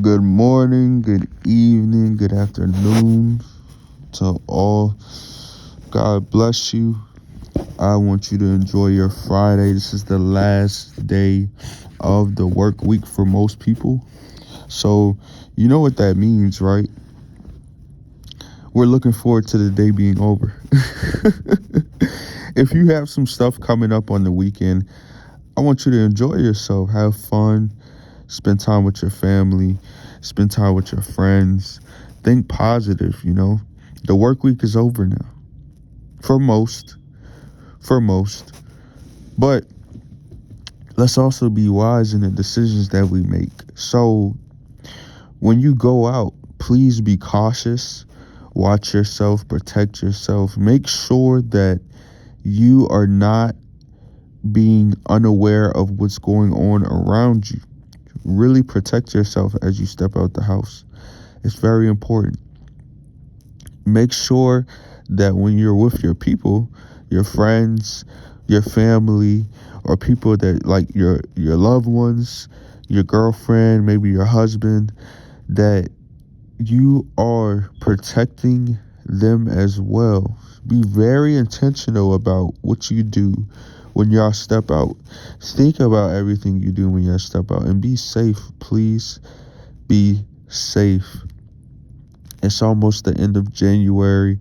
Good morning, good evening, good afternoon to all. God bless you. I want you to enjoy your Friday. This is the last day of the work week for most people. So, you know what that means, right? We're looking forward to the day being over. If you have some stuff coming up on the weekend, I want you to enjoy yourself, have fun, spend time with your family, spend time with your friends. Think positive. The work week is over now. For most. For most. But let's also be wise in the decisions that we make. So when you go out, please be cautious. Watch yourself, protect yourself. Make sure that you are not being unaware of what's going on around you. Really protect yourself as you step out the house. It's very important. Make sure that when you're with your people, your friends, your family, or people that like your loved ones, your girlfriend, maybe your husband, that you are protecting them as well. Be very intentional about what you do when y'all step out. Think about everything you do when y'all step out and be safe. Please be safe. It's almost the end of January.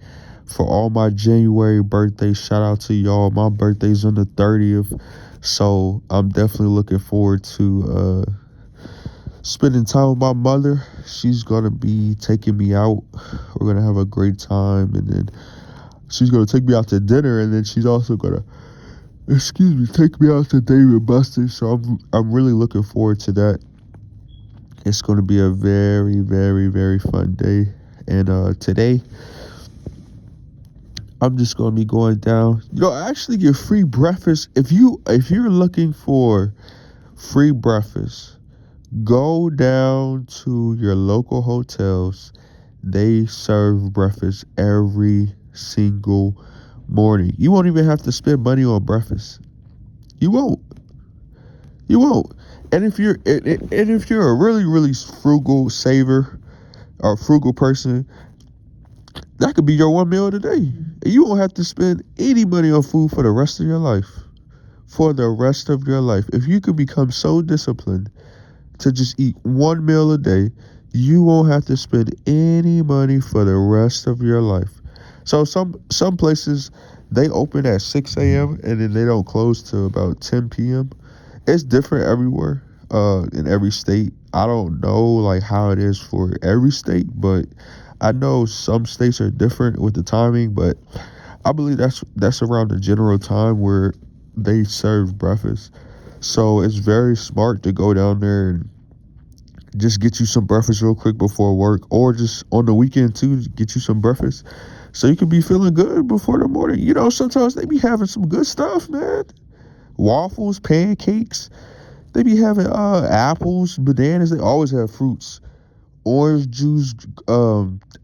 For all my January birthdays, shout out to y'all. My birthday's on the 30th. So I'm definitely looking forward to spending time with my mother. She's gonna be taking me out. We're gonna have a great time, and then she's gonna take me out to dinner, and then she's also gonna, take me out to Dave and Buster's. So I'm really looking forward to that. It's gonna be a very, very, very fun day. And today, I'm just gonna be going down. I actually get free breakfast. If you're looking for free breakfast, go down to your local hotels. They serve breakfast every single morning. You won't even have to spend money on breakfast. You won't. You won't. And if you're a really really frugal saver or frugal person, that could be your one meal a day. You won't have to spend any money on food for the rest of your life. For the rest of your life. If you could become so disciplined to just eat one meal a day, you won't have to spend any money for the rest of your life. So some places they open at 6 a.m. and then they don't close till about 10 p.m. It's different everywhere, in every state. I don't know like how it is for every state, but I know some states are different with the timing, but I believe that's around the general time where they serve breakfast. So it's very smart to go down there and just get you some breakfast real quick before work, or just on the weekend too, get you some breakfast so you can be feeling good before the morning. Sometimes they be having some good stuff, man. Waffles, pancakes. They be having apples, bananas. They always have fruits, orange juice,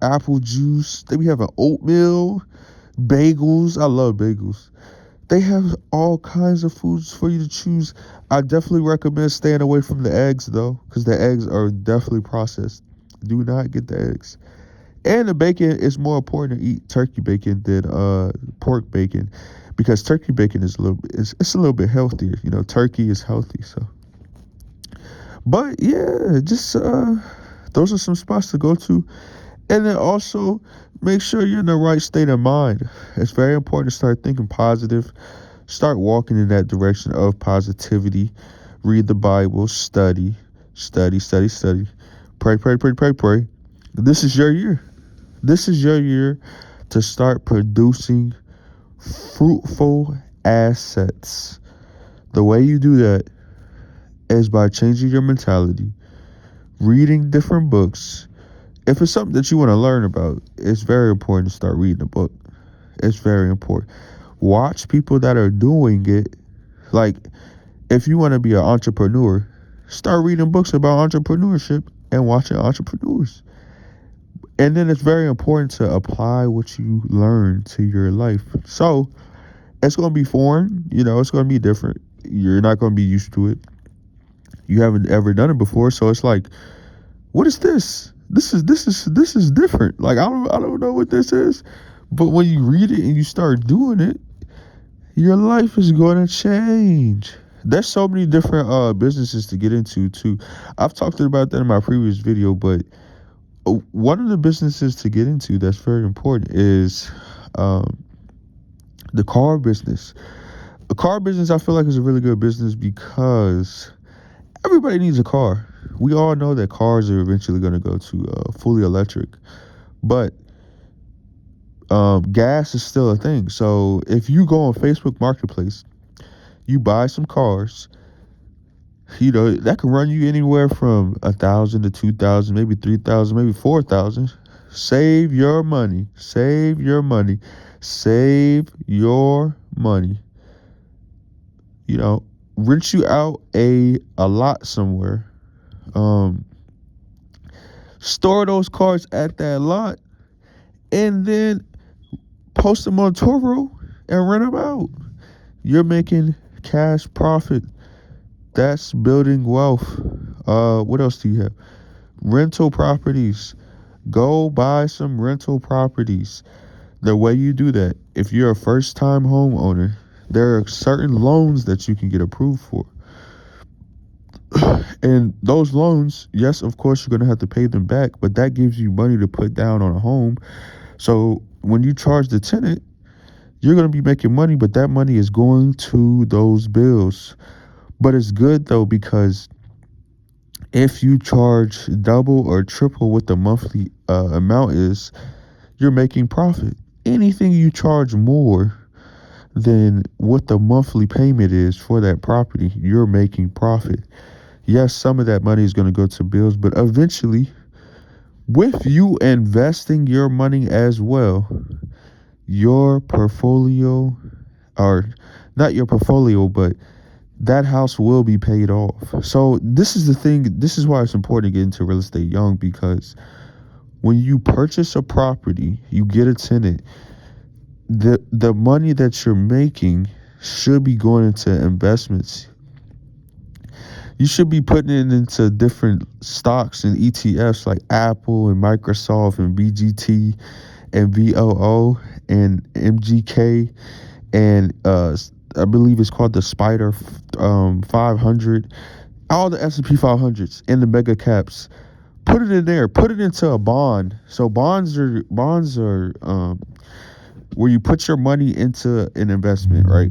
apple juice. They be having oatmeal, bagels. I love bagels. They have all kinds of foods for you to choose. I definitely recommend staying away from the eggs though, because the eggs are definitely processed. Do not get the eggs. And the bacon is more important to eat turkey bacon than pork bacon, because turkey bacon is it's a little bit healthier. Turkey is healthy, so. But yeah, just those are some spots to go to. And then also make sure you're in the right state of mind. It's very important to start thinking positive. Start walking in that direction of positivity. Read the Bible, study, study, study, study. Pray, pray, pray, pray, pray. This is your year. This is your year to start producing fruitful assets. The way you do that is by changing your mentality, reading different books. If it's something that you want to learn about, it's very important to start reading a book. It's very important. Watch people that are doing it. Like, if you want to be an entrepreneur, start reading books about entrepreneurship and watching entrepreneurs. And then it's very important to apply what you learn to your life. So it's going to be foreign, it's going to be different. You're not going to be used to it. You haven't ever done it before. So it's like What is this? This is different. Like I don't know what this is. But when you read it and you start doing it, your life is going to change. There's so many different businesses to get into too. I've talked about that in my previous video, but one of the businesses to get into that's very important is um, the car business. A car business, I feel like, is a really good business because everybody needs a car. We all know that cars are eventually going to go to fully electric, but gas is still a thing. So if you go on Facebook Marketplace, you buy some cars, that can run you anywhere from 1,000 to 2,000, maybe 3,000, maybe 4,000. Save your money. Save your money. Save your money. Rent you out a lot somewhere. Um, Store those cars at that lot, and then post them on Toro and rent them out. You're making cash profit. That's building wealth. What else do you have? Rental properties. Go buy some rental properties. The way you do that, if you're a first time homeowner, there are certain loans that you can get approved for. And those loans, yes, of course, you're going to have to pay them back, but that gives you money to put down on a home. So when you charge the tenant, you're going to be making money, but that money is going to those bills. But it's good though, because if you charge double or triple what the monthly amount is, you're making profit. Anything you charge more than what the monthly payment is for that property, you're making profit. Yes, some of that money is going to go to bills, but eventually, with you investing your money as well, your portfolio, or not your portfolio, but that house will be paid off. So this is the thing. This is why it's important to get into real estate young, because when you purchase a property, you get a tenant, the money that you're making should be going into investments. You should be putting it into different stocks and ETFs like Apple and Microsoft and BGT and VOO and MGK and I believe it's called the Spider 500, all the S&P 500s and the mega caps. Put it in there. Put it into a bond. So bonds are where you put your money into an investment, right?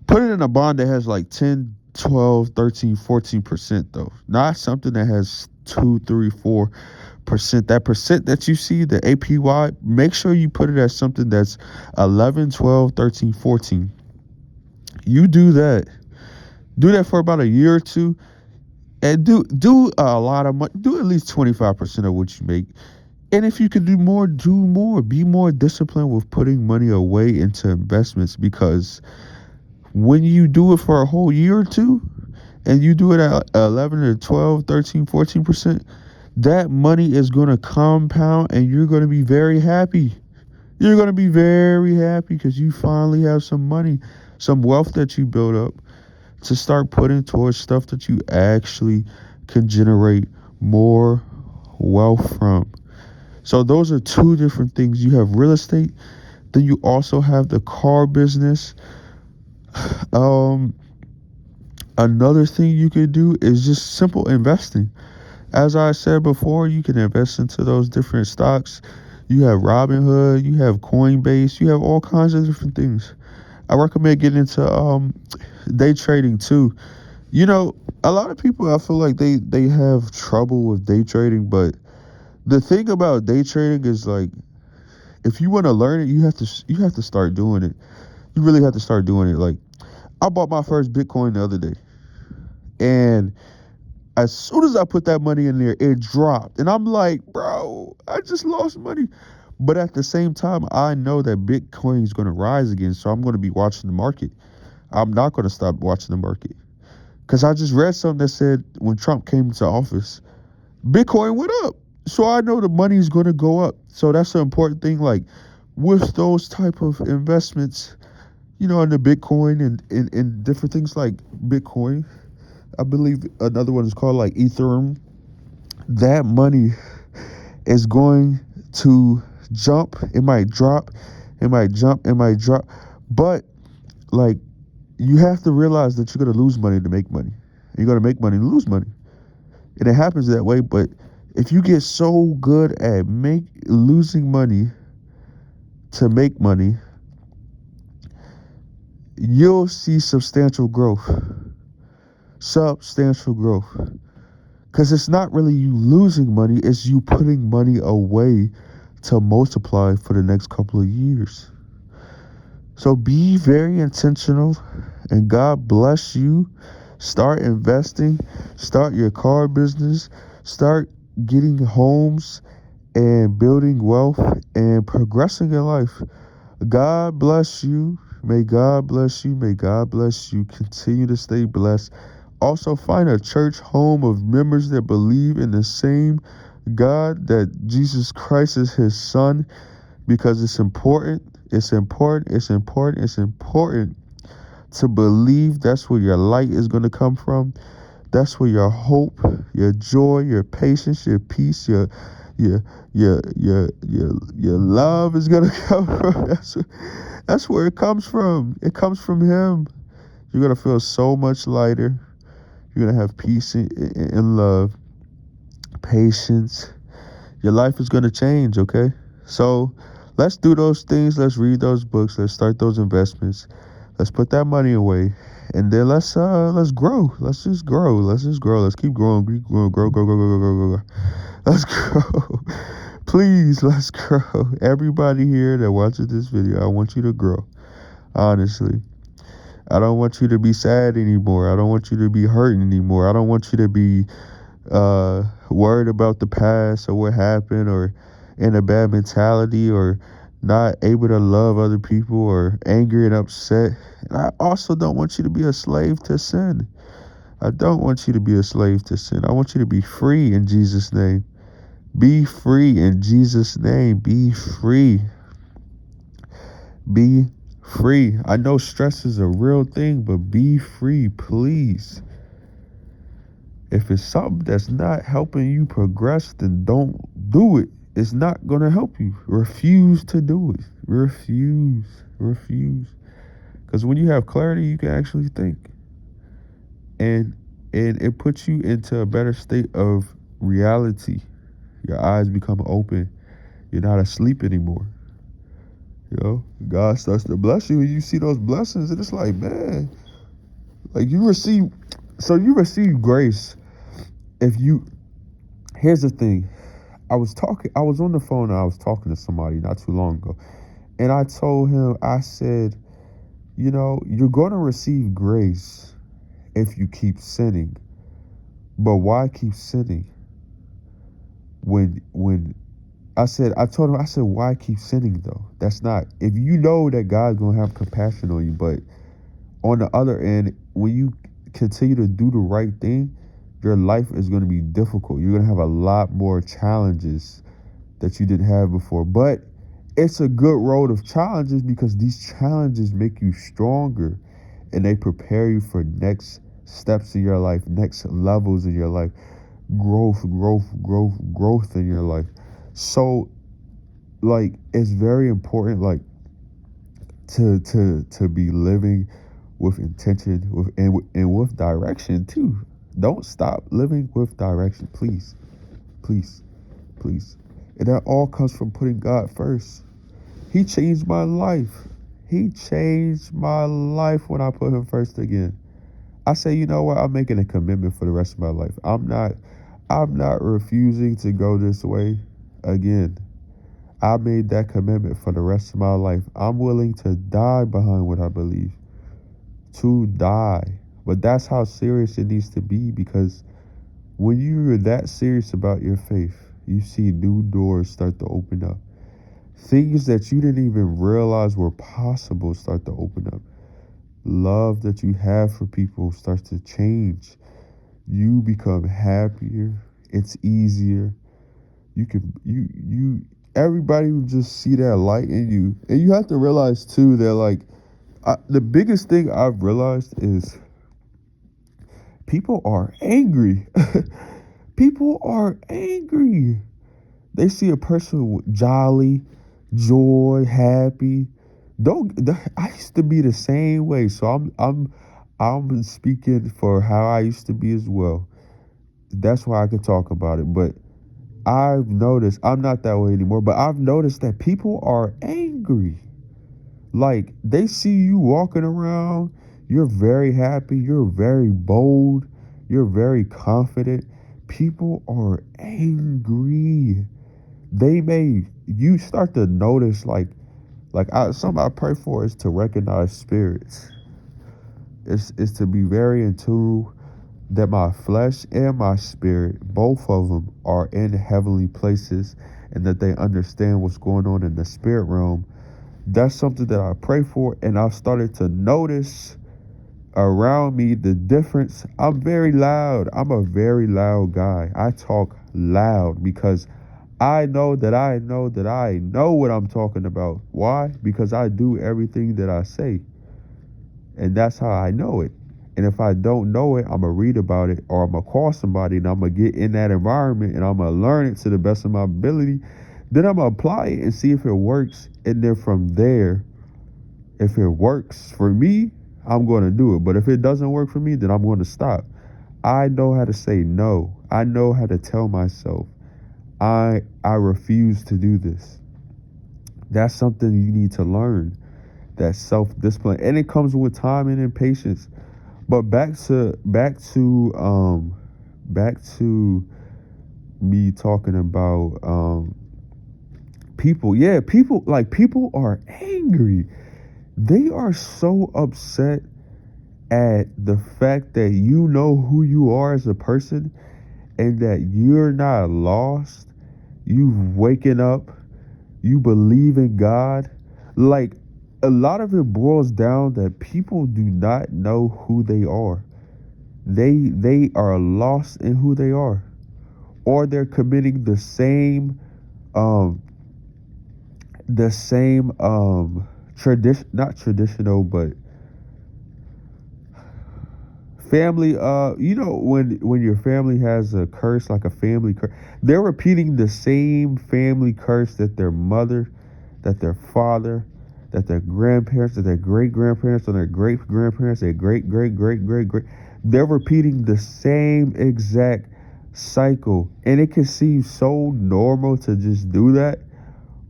Put it in a bond that has like 10, 12, 13, 14% though. Not something that has 2, 3, 4%. That percent that you see, the APY, make sure you put it as something that's 11, 12, 13, 14. You do that. Do that for about a year or two, and do a lot of money. Do at least 25% of what you make. And if you could do more, do more. Be more disciplined with putting money away into investments, because when you do it for a whole year or two and you do it at 11 or 12, 13, 14%, that money is going to compound and you're going to be very happy. You're going to be very happy because you finally have some money, some wealth that you build up to start putting towards stuff that you actually can generate more wealth from. So those are two different things. You have real estate, then you also have the car business. Another thing you could do is just simple investing. As I said before, you can invest into those different stocks. You have Robinhood, you have Coinbase, you have all kinds of different things. I recommend getting into day trading too. A lot of people, I feel like they have trouble with day trading, but the thing about day trading is, like, if you want to learn it, you have to start doing it. You really have to start doing it. Like, I bought my first Bitcoin the other day, and as soon as I put that money in there, it dropped. And I'm like, bro, I just lost money. But at the same time, I know that Bitcoin is going to rise again. So I'm going to be watching the market. I'm not going to stop watching the market. Because I just read something that said when Trump came into office, Bitcoin went up. So I know the money is going to go up. So that's an important thing. Like, with those type of investments, in the Bitcoin and different things like Bitcoin, I believe another one is called like Ethereum. that money is going to jump. It might drop, it might jump, it might drop. But like, you have to realize that you're gonna lose money to make money. You're gonna make money to lose money. And it happens that way. But if you get so good at losing money to make money, you'll see substantial growth. Substantial growth. Because it's not really you losing money, it's you putting money away to multiply for the next couple of years. So be very intentional, and God bless you. Start investing, start your car business, start getting homes and building wealth and progressing in life. God bless you. May God bless you. May God bless you. Continue to stay blessed. Also, find a church home of members that believe in the same God, that Jesus Christ is his son, because it's important. It's important. It's important. It's important to believe. That's where your light is going to come from. That's where your hope, your joy, your patience, your peace, your your love is gonna come from. That's where it comes from. It comes from him. You're gonna feel so much lighter. You're gonna have peace and love, patience. Your life is gonna change. Okay, so let's do those things. Let's read those books. Let's start those investments. Let's put that money away, and then let's grow. Let's just grow. Let's just grow. Let's keep growing. Keep growing. Grow. Grow. Grow. Grow. Grow. Grow. Grow. Let's grow. Please, let's grow. Everybody here that watches this video, I want you to grow. Honestly, I don't want you to be sad anymore. I don't want you to be hurting anymore. I don't want you to be worried about the past or what happened, or in a bad mentality, or not able to love other people, or angry and upset. And I also don't want you to be a slave to sin. I don't want you to be a slave to sin. I want you to be free in Jesus' name. Be free in Jesus' name. Be free. Be free. I know stress is a real thing, but be free, please. If it's something that's not helping you progress, then don't do it. It's not going to help you. Refuse to do it. Refuse. Refuse. Because when you have clarity, you can actually think. And it puts you into a better state of reality. Your eyes become open. You're not asleep anymore. You know, God starts to bless you, and you see those blessings, and it's like, man, like you receive grace. If you, here's the thing, I was on the phone, and I was talking to somebody not too long ago, and I told him, I said, you know, you're going to receive grace if you keep sinning, but why keep sinning when I told him, I said, why keep sinning though? That's not, if you know that God's going to have compassion on you, but on the other end, when you continue to do the right thing, your life is going to be difficult. You're going to have a lot more challenges that you didn't have before. But it's a good road of challenges, because these challenges make you stronger, and they prepare you for next steps in your life, next levels in your life, growth in your life. So, like, it's very important, like, to be living with intention, and with direction too. Don't stop living with direction, please, please, please. And that all comes from putting God first. He changed my life. He changed my life when I put him first again. I say, you know what? I'm making a commitment for the rest of my life. I'm not refusing to go this way again. I made that commitment for the rest of my life. I'm willing to die behind what I believe. To die. But that's how serious it needs to be, because when you're that serious about your faith, you see new doors start to open up. Things that you didn't even realize were possible start to open up. Love that you have for people starts to change. You become happier. It's easier. Everybody will just see that light in you. And you have to realize too that, like, the biggest thing I've realized is people are angry. People are angry. They see a person with jolly, joy, happy. I used to be the same way. So I'm speaking for how I used to be as well. That's why I could talk about it. But I've noticed I'm not that way anymore. But I've noticed that people are angry. Like they see you walking around, you're very happy, you're very bold, you're very confident. People are angry. You start to notice something I pray for is to recognize spirits. It's to be very in tune that my flesh and my spirit, both of them, are in heavenly places, and that they understand what's going on in the spirit realm. That's something that I pray for, and I've started to notice around me the difference. I'm very loud. I'm a very loud guy. I talk loud because I know that I know that I know what I'm talking about. Why? Because I do everything that I say. And that's how I know it. And if I don't know it, I'm going to read about it, or I'm going to call somebody, and I'm going to get in that environment, and I'm going to learn it to the best of my ability. Then I'm going to apply it and see if it works. And then from there, if it works for me, I'm going to do it. But if it doesn't work for me, then I'm going to stop. I know how to say no. I know how to tell myself, I refuse to do this. That's something you need to learn. That self-discipline. And it comes with time and patience. But back to me talking about people. Yeah, people are angry. They are so upset at the fact that you know who you are as a person, and that you're not lost. You've waken up. You believe in God. Like, a lot of it boils down that people do not know who they are. They are lost in who they are, or they're committing the same tradition, not traditional, but family. When your family has a curse, like a family curse, they're repeating the same family curse that their mother, that their father, that their grandparents, that their great grandparents, or their great grandparents, their great great great great great. They're repeating the same exact cycle, and it can seem so normal to just do that,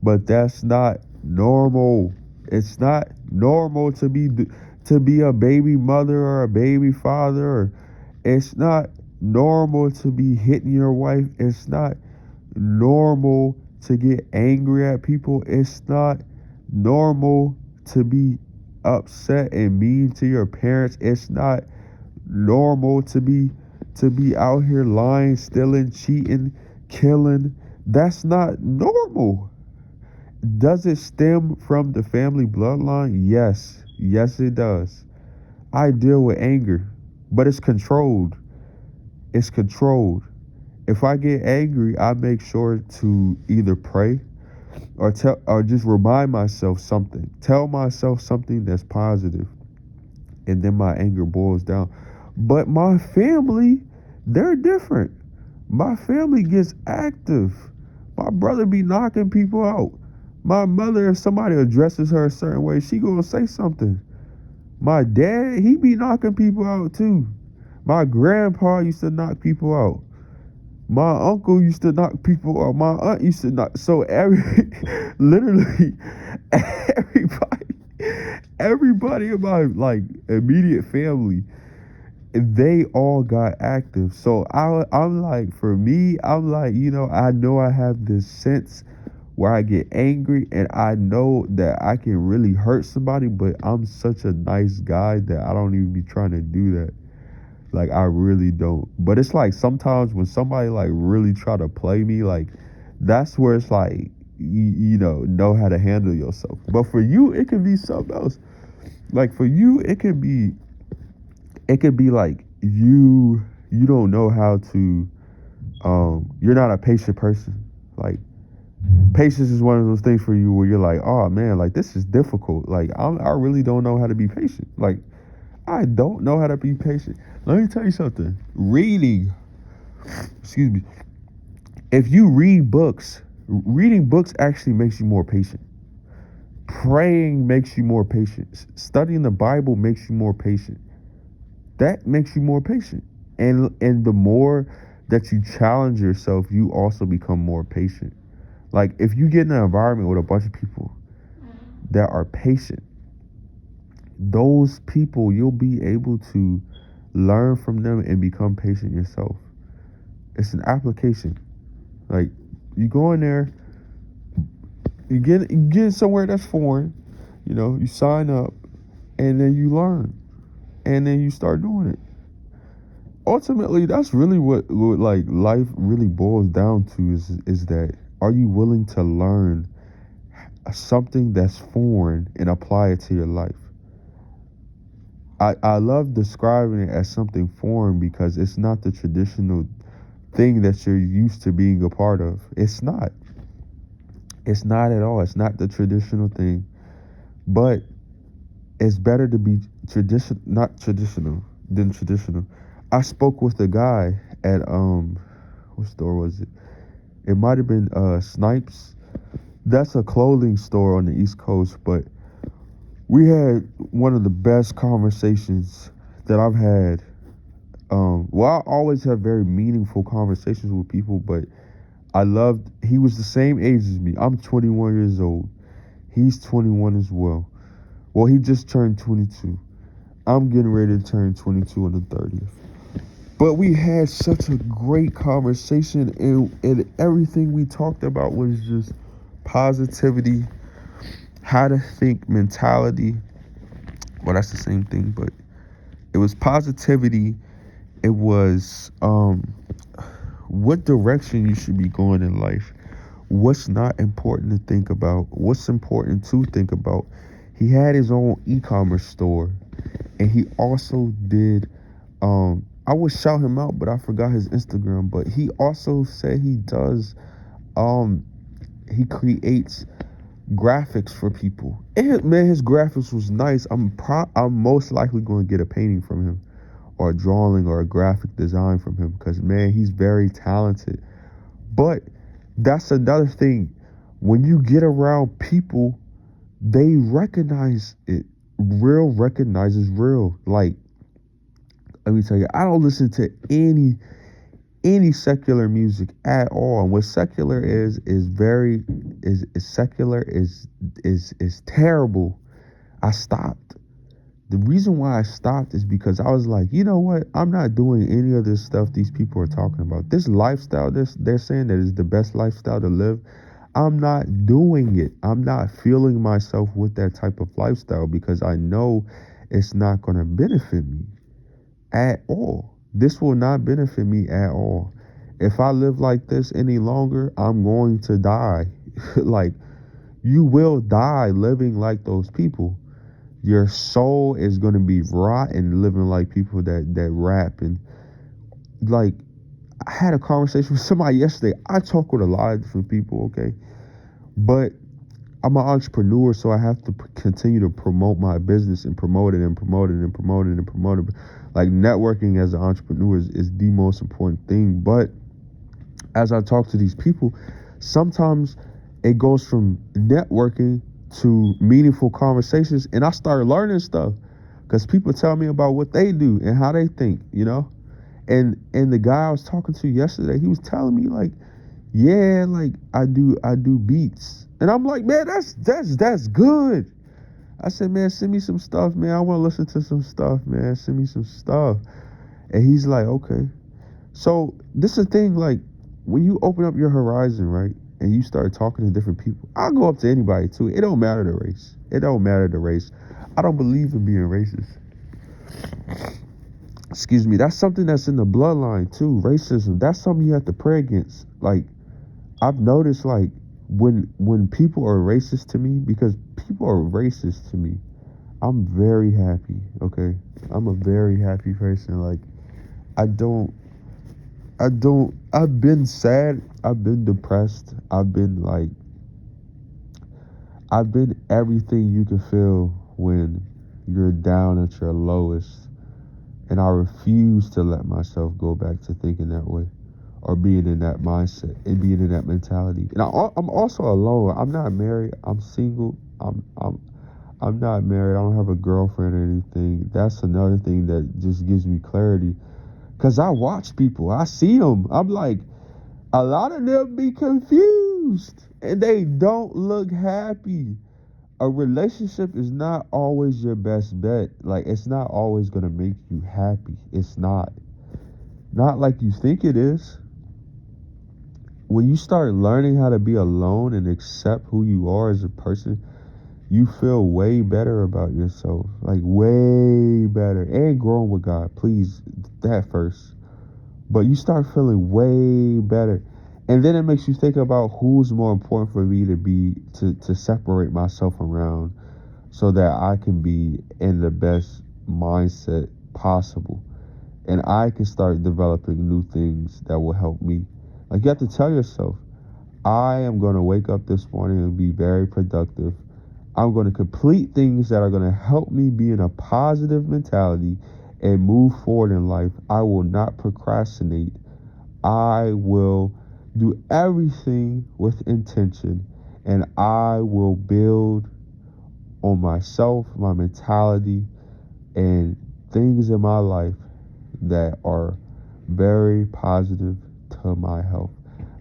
but that's not normal. It's not normal to be a baby mother or a baby father. It's not normal to be hitting your wife. It's not normal to get angry at people. It's not normal to be upset and mean to your parents. It's not normal to be out here lying, stealing, cheating, killing. That's not normal. Does it stem from the family bloodline? Yes. Yes, it does. I deal with anger, but it's controlled. It's controlled. If I get angry, I make sure to either pray or just remind myself something. Tell myself something that's positive, and then my anger boils down. But my family, they're different. My family gets active. My brother be knocking people out. My mother, if somebody addresses her a certain way, she gonna say something. My dad, he be knocking people out too. My grandpa used to knock people out. My uncle used to knock people out. My aunt used to knock. So literally, everybody in my immediate family, they all got active. So I'm like, for me, I'm like, I know I have this sense where I get angry, and I know that I can really hurt somebody, but I'm such a nice guy that I don't even be trying to do that. Like, I really don't. But it's like sometimes when somebody really try to play me, that's where it's like, know how to handle yourself. But for you, it could be something else. Like, for you, it could be like you don't know how to you're not a patient person. Like, patience is one of those things for you where you're like, oh man, like, this is difficult. Like, I really don't know how to be patient. Like, I don't know how to be patient. Let me tell you something. Reading Excuse me. If you read books, reading books actually makes you more patient. Praying makes you more patient. Studying the Bible makes you more patient. That makes you more patient. And the more that you challenge yourself, you also become more patient. Like if you get in an environment with a bunch of people that are patient, those people you'll be able to learn from them and become patient yourself. It's an application. Like you go in there, you get somewhere that's foreign, you sign up and then you learn and then you start doing it. Ultimately, that's really what like life really boils down to is that are you willing to learn something that's foreign and apply it to your life? I love describing it as something foreign because it's not the traditional thing that you're used to being a part of. It's not. It's not at all. It's not the traditional thing. But it's better to be not traditional than traditional. I spoke with a guy at what store was it? It might have been Snipes. That's a clothing store on the East Coast, but we had one of the best conversations that I've had. Well, I always have very meaningful conversations with people, but he was the same age as me. I'm 21 years old. He's 21 as well. Well, he just turned 22. I'm getting ready to turn 22 on the 30th. But we had such a great conversation, and everything we talked about was just positivity, how to think mentality. Well, that's the same thing, but it was positivity. It was what direction you should be going in life. What's not important to think about? What's important to think about? He had his own e-commerce store, and he also did. I would shout him out, but I forgot his Instagram. But he also said he does. Um, he creates graphics for people. And man, his graphics was nice. I'm most likely going to get a painting from him, or a drawing, or a graphic design from him, because man, he's very talented. But that's another thing. When you get around people, they recognize it. Real recognizes real. Like, let me tell you, I don't listen to any secular music at all. And what secular is very is secular is terrible. I stopped. The reason why I stopped is because I was like, you know what? I'm not doing any of this stuff these people are talking about. This lifestyle, they're saying that is the best lifestyle to live. I'm not doing it. I'm not feeling myself with that type of lifestyle because I know it's not going to benefit me at all. This will not benefit me at all. If I live like this any longer, I'm going to die. Like, you will die living like those people. Your soul is going to be rotten living like people that rap. And like, I had a conversation with somebody yesterday. I talk with a lot of different people, okay? But I'm an entrepreneur, so I have to continue to promote my business and promote it and promote it and promote it and promote it. Like, networking as an entrepreneur is the most important thing. But as I talk to these people, sometimes it goes from networking to meaningful conversations, and I start learning stuff because people tell me about what they do and how they think. And the guy I was talking to yesterday, he was telling me like, yeah, like I do beats. And I'm like, man, that's good. I said, man, send me some stuff, man. I want to listen to some stuff, man. Send me some stuff. And he's like, okay. So this is the thing, like, when you open up your horizon, right, and you start talking to different people, I'll go up to anybody too. It don't matter the race. It don't matter the race. I don't believe in being racist. Excuse me. That's something that's in the bloodline too. Racism. That's something you have to pray against. Like, I've noticed, like, when people are racist to me, because people are racist to me, I'm very happy. Okay, I'm a very happy person. Like, I don't. I've been sad. I've been depressed. I've been everything you can feel when you're down at your lowest. And I refuse to let myself go back to thinking that way. or being in that mindset and being in that mentality. And I'm also alone. I'm not married. I'm single. I'm not married. I don't have a girlfriend or anything. That's another thing that just gives me clarity. Cause I watch people. I see them. I'm like, a lot of them be confused and they don't look happy. A relationship is not always your best bet. Like, it's not always gonna make you happy. It's not. Not like you think it is. When you start learning how to be alone and accept who you are as a person, you feel way better about yourself. Like, way better. And growing with God. Please, that first. But you start feeling way better. And then it makes you think about who's more important for me to separate myself around so that I can be in the best mindset possible. And I can start developing new things that will help me. Like, you have to tell yourself, I am going to wake up this morning and be very productive. I'm going to complete things that are going to help me be in a positive mentality and move forward in life. I will not procrastinate. I will do everything with intention, and I will build on myself, my mentality, and things in my life that are very positive to my health.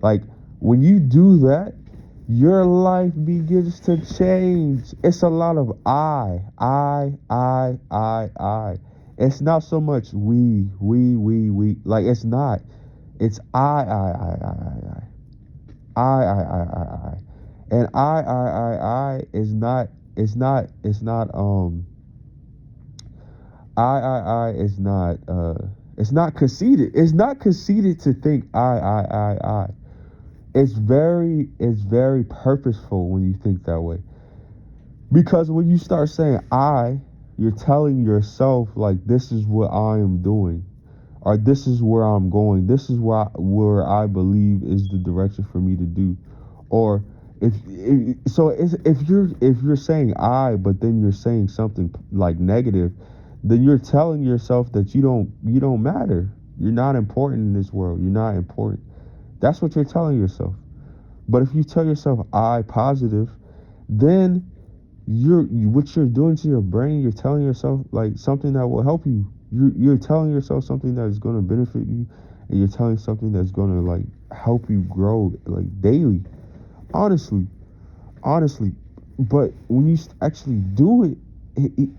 Like, when you do that, your life begins to change. It's a lot of I. It's not so much we. Like, it's not. It's I. And I is not, it's not, I is not, it's not conceited. It's not conceited to think I. It's very purposeful when you think that way. Because when you start saying you're telling yourself, like, this is what I am doing, or this is where I'm going. This is where I believe is the direction for me to do. Or if you're saying but then you're saying something like negative, then you're telling yourself that you don't matter. You're not important in this world. You're not important. That's what you're telling yourself. But if you tell yourself I positive, then what you're doing to your brain, you're telling yourself like something that will help you. You're telling yourself something that is going to benefit you, and you're telling something that's going to like help you grow like daily. Honestly. But when you actually do it,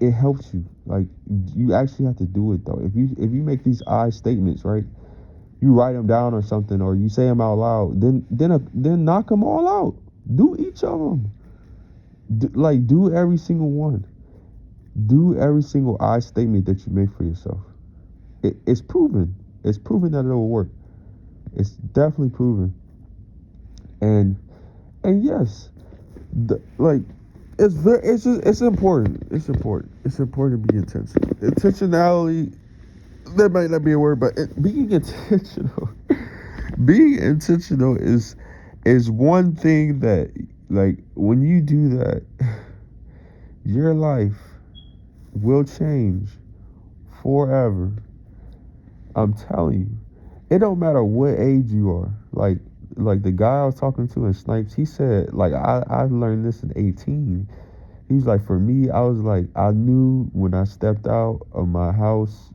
it helps you. Like, you actually have to do it though. If you make these I statements, right? You write them down or something, or you say them out loud. Then knock them all out. Do each of them. Do every single one. Do every single I statement that you make for yourself. It's proven. It's proven that it'll work. It's definitely proven. And yes, like, it's important. It's important. It's important to be intentional. Intentionality. That might not be a word, but being intentional. Being intentional is one thing that, like, when you do that, your life will change forever. I'm telling you. It don't matter what age you are. Like the guy I was talking to in Snipes, he said, like, I learned this in 18. He was like, for me, I was like, I knew when I stepped out of my house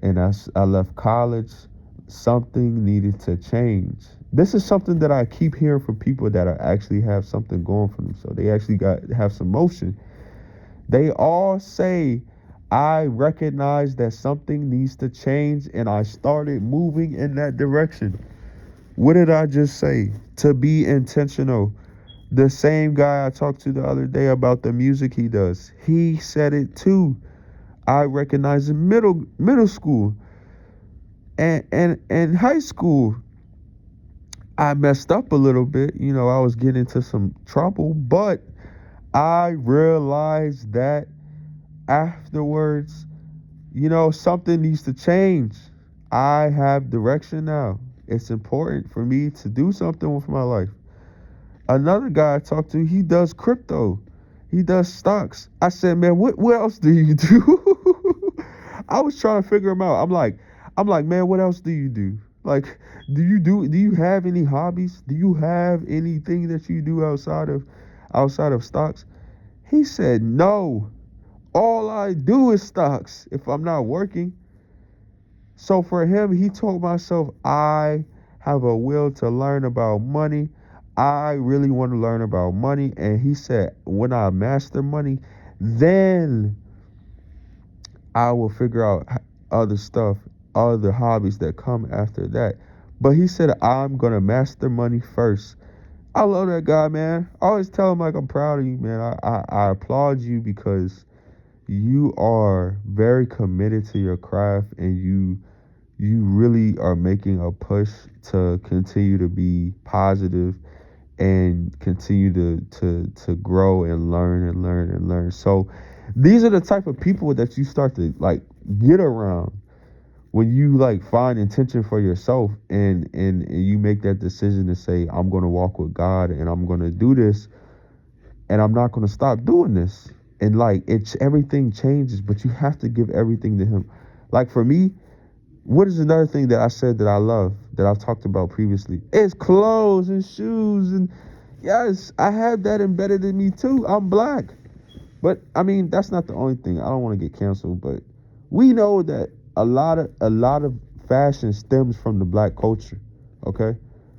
and I left college, something needed to change. This is something that I keep hearing from people that are actually have something going for them. So they actually have some motion. They all say, I recognize that something needs to change, and I started moving in that direction. What did I just say? To be intentional. The same guy I talked to the other day about the music he does, he said it too. I recognize in middle school and high school, I messed up a little bit. I was getting into some trouble, but I realized that afterwards, something needs to change. I have direction now. It's important for me to do something with my life. Another guy I talked to, he does crypto. He does stocks. I said, man, what else do you do? I was trying to figure him out. I'm like, man, what else do you do? Like, do you have any hobbies? Do you have anything that you do outside of stocks? He said, no. All I do is stocks if I'm not working. So for him, he told myself, I have a will to learn about money. I really want to learn about money. And he said, when I master money, then I will figure out other stuff, other hobbies that come after that. But he said, I'm going to master money first. I love that guy, man. I always tell him, like, I'm proud of you, man. I applaud you because you are very committed to your craft, and you really are making a push to continue to be positive and continue to grow and learn and learn and learn. So these are the type of people that you start to like get around when you like find intention for yourself, and you make that decision to say, I'm going to walk with God and I'm going to do this and I'm not going to stop doing this. And like it's everything changes, but you have to give everything to him. Like for me, what is another thing that I said that I love, that I've talked about previously? It's clothes and shoes. And yes, I have that embedded in me too. I'm black. But I mean, that's not the only thing. I don't want to get canceled, but we know that a lot of fashion stems from the black culture. Okay?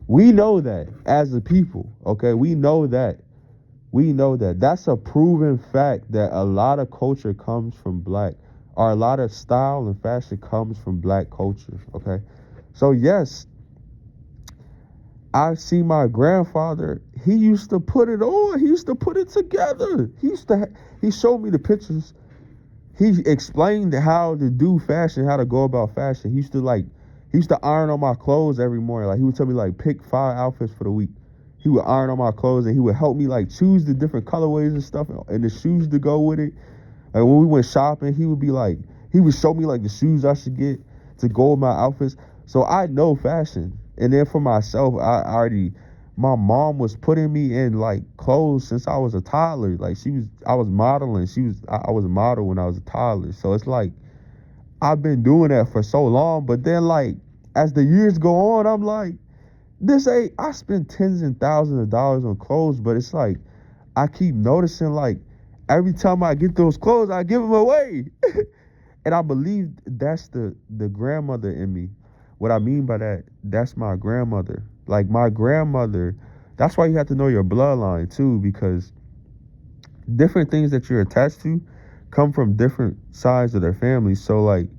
We know that as a people, okay? We know that. We know that. That's a proven fact that a lot of culture comes from black, or a lot of style and fashion comes from black culture, okay? So yes, I see my grandfather, he used to put it on. He used to put it together. He showed me the pictures. He explained how to do fashion, how to go about fashion. He used to iron on my clothes every morning. Like he would tell me like pick 5 outfits for the week. He would iron on my clothes and he would help me like choose the different colorways and stuff and the shoes to go with it. Like when we went shopping, he would show me like the shoes I should get to go with my outfits. So I know fashion. And then for myself, my mom was putting me in like clothes since I was a toddler. Like I was modeling. I was a model when I was a toddler. So it's like, I've been doing that for so long. But then like, as the years go on, I'm like, I spend tens and thousands of dollars on clothes, but it's like, I keep noticing like, every time I get those clothes, I give them away. And I believe that's the grandmother in me. What I mean by that, that's my grandmother. Like my grandmother, that's why you have to know your bloodline too, because different things that you're attached to come from different sides of their family. So like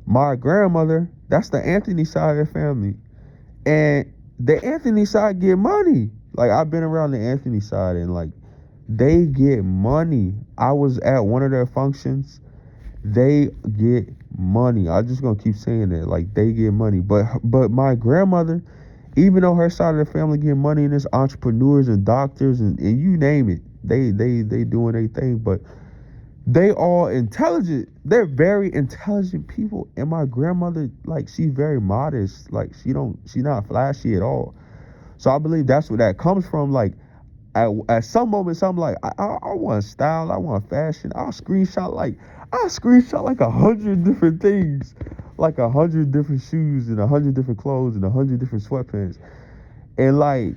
my grandmother, that's the Anthony side of the family. And the Anthony side get money. Like I've been around the Anthony side and like they get money. I was at one of their functions. They get money. I'm just gonna keep saying that. Like they get money. But my grandmother, even though her side of the family get money and there's entrepreneurs and doctors and you name it, they doing their thing, but they all intelligent. They're very intelligent people. And my grandmother, like she's very modest. Like she not flashy at all. So I believe that's where that comes from. Like at some moments I'm like, I want style, I want fashion. I'll screenshot like 100 different things, like 100 different shoes and 100 different clothes and 100 different sweatpants and like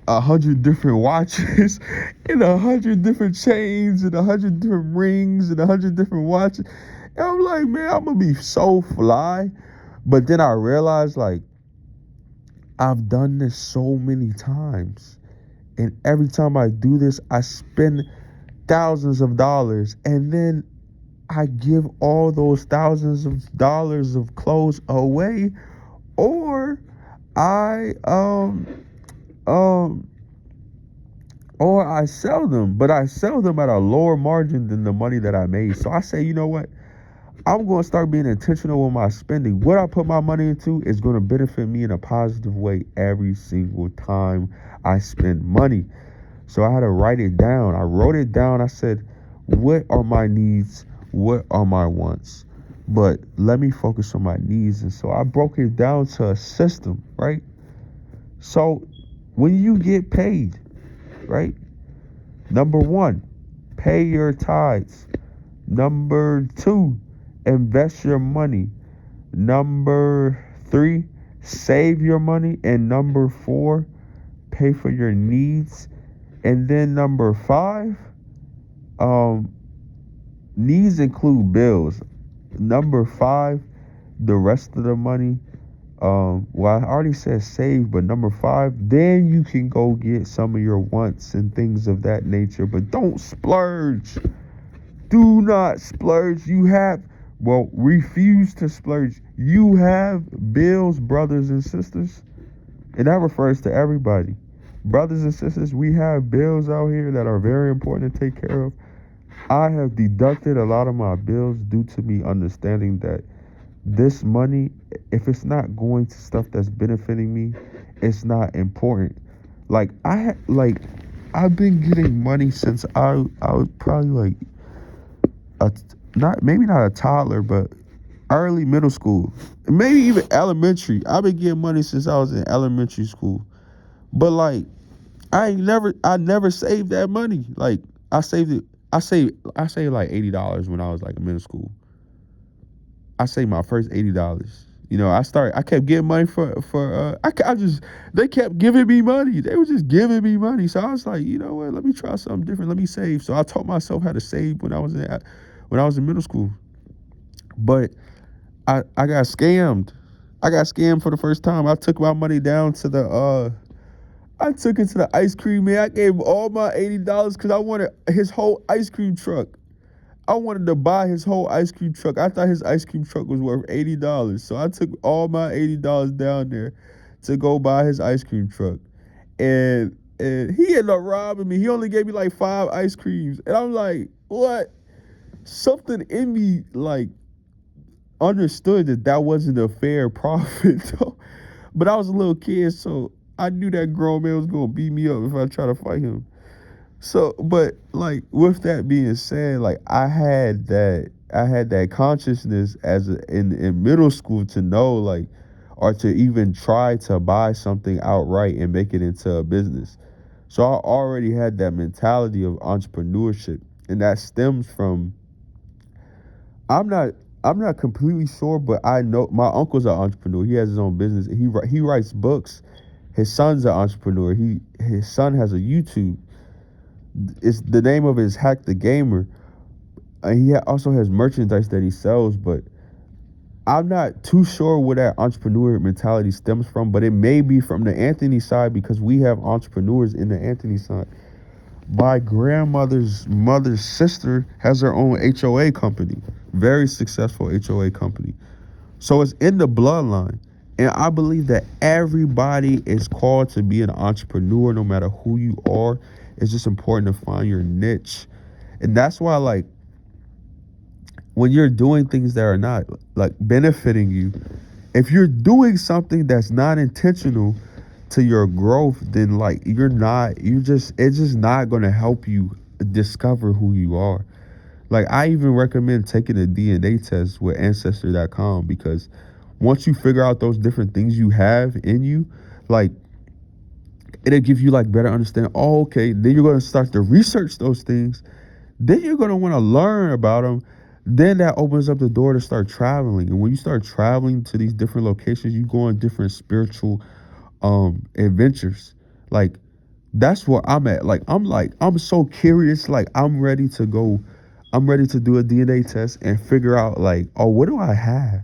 100 different watches and 100 different chains and 100 different rings and 100 different watches. And I'm like, man, I'm gonna be so fly. But then I realized like I've done this so many times. And every time I do this, I spend thousands of dollars. And then I give all those thousands of dollars of clothes away. Or I sell them. But I sell them at a lower margin than the money that I made. So I say, you know what? I'm going to start being intentional with my spending. What I put my money into is going to benefit me in a positive way every single time I spend money. So I had to write it down. I wrote it down. I said, what are my needs? What are my wants? But let me focus on my needs. And so I broke it down to a system, right? So when you get paid, right? Number 1, pay your tithes. Number 2, invest your money. Number 3, Save your money, and number 4, pay for your needs. And then number 5, um needs include bills. Number 5, the rest of the money, well, I already said save, but number 5, then you can go get some of your wants and things of that nature, but don't splurge. Do not splurge. Refuse to splurge. You have bills, brothers and sisters, and that refers to everybody. Brothers and sisters, we have bills out here that are very important to take care of. I have deducted a lot of my bills due to me understanding that this money, if it's not going to stuff that's benefiting me, it's not important. Like I've been getting money since I was probably like a not maybe not a toddler, but early middle school, maybe even elementary. I've been getting money since I was in elementary school. But like I never saved that money. Like I saved it. I saved like $80 when I was like in middle school. I saved my first $80. I kept getting money I just they kept giving me money. They were just giving me money. So I was like, you know what? Let me try something different. Let me save. So I taught myself how to save when I was in middle school. But I got scammed. I got scammed for the first time. I took my money down to I took it to the ice cream man. I gave him all my $80 because I wanted his whole ice cream truck. I wanted to buy his whole ice cream truck. I thought his ice cream truck was worth $80. So I took all my $80 down there to go buy his ice cream truck. And he ended up robbing me. He only gave me like 5 ice creams. And I'm like, what? Something in me like understood that that wasn't a fair profit. But I was a little kid, so I knew that grown man was gonna beat me up if I try to fight him. So, but like with that being said, like I had that consciousness in middle school to know like or to even try to buy something outright and make it into a business. So I already had that mentality of entrepreneurship, and that stems from I'm not I'm not completely sure, but I know my uncle's an entrepreneur. He has his own business. He writes books. His son's an entrepreneur. His son has a YouTube. It's the name of it is Hack the Gamer. Also has merchandise that he sells, but I'm not too sure where that entrepreneur mentality stems from. But it may be from the Anthony side because we have entrepreneurs in the Anthony side. My grandmother's mother's sister has her own HOA company, very successful HOA company. So it's in the bloodline. And I believe that everybody is called to be an entrepreneur no matter who you are. It's just important to find your niche. And that's why, like, when you're doing things that are not, like, benefiting you, if you're doing something that's not intentional to your growth, then, like, it's just not going to help you discover who you are. Like, I even recommend taking a DNA test with Ancestry.com because once you figure out those different things you have in you, like, it'll give you like better understanding. Oh, okay. Then you're going to start to research those things. Then you're going to want to learn about them. Then that opens up the door to start traveling. And when you start traveling to these different locations, you go on different spiritual adventures. Like, that's where I'm at. I'm so curious. Like, I'm ready to do a DNA test and figure out like, oh, what do I have?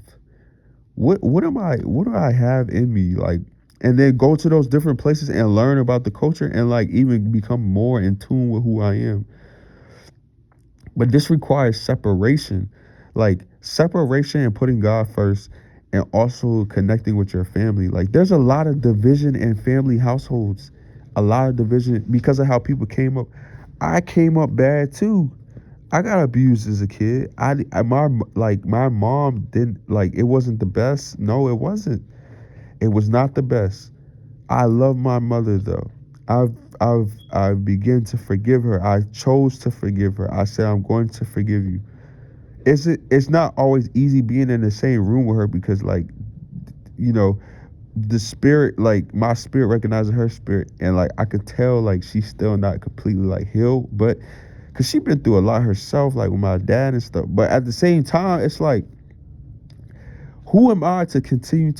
What do I have in me? Like, and then go to those different places and learn about the culture and like even become more in tune with who I am. But this requires separation, like separation and putting God first, and also connecting with your family. Like, there's a lot of division in family households, a lot of division because of how people came up. I came up bad too. I got abused as a kid. My mom didn't like it wasn't the best. No, it wasn't. It was not the best. I love my mother though. I've begun to forgive her. I chose to forgive her. I said I'm going to forgive you. It's not always easy being in the same room with her because like you know the spirit, like my spirit recognizes her spirit, and like I could tell like she's still not completely like healed, but because she been through a lot herself, like with my dad and stuff. But at the same time, it's like, who am I to continue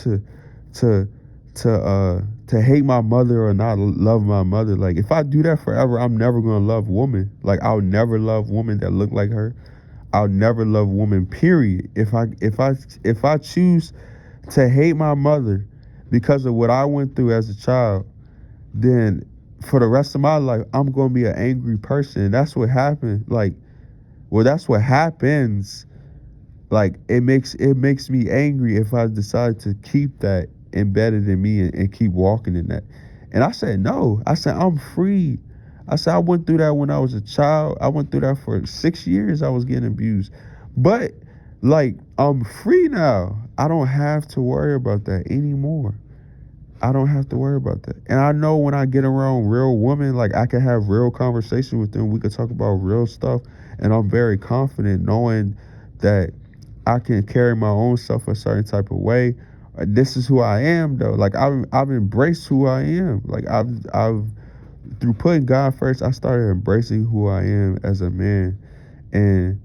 to to hate my mother or not love my mother. Like if I do that forever, I'm never gonna love woman. Like I'll never love women that look like her. I'll never love women. Period. If I choose to hate my mother because of what I went through as a child, then for the rest of my life, I'm gonna be an angry person. That's what happened. Like, well, that's what happens. Like it makes me angry if I decide to keep that embedded in me and keep walking in that. And I said no. I said I'm free. I said I went through that when I was a child. I went through that for 6 years. I was getting abused, but like I'm free now. I don't have to worry about that anymore. I don't have to worry about that. And I know when I get around real women, like I can have real conversation with them. We could talk about real stuff. And I'm very confident knowing that I can carry my own self a certain type of way. This is who I am though. Like I've embraced who I am. Like I've through putting God first, I started embracing who I am as a man. And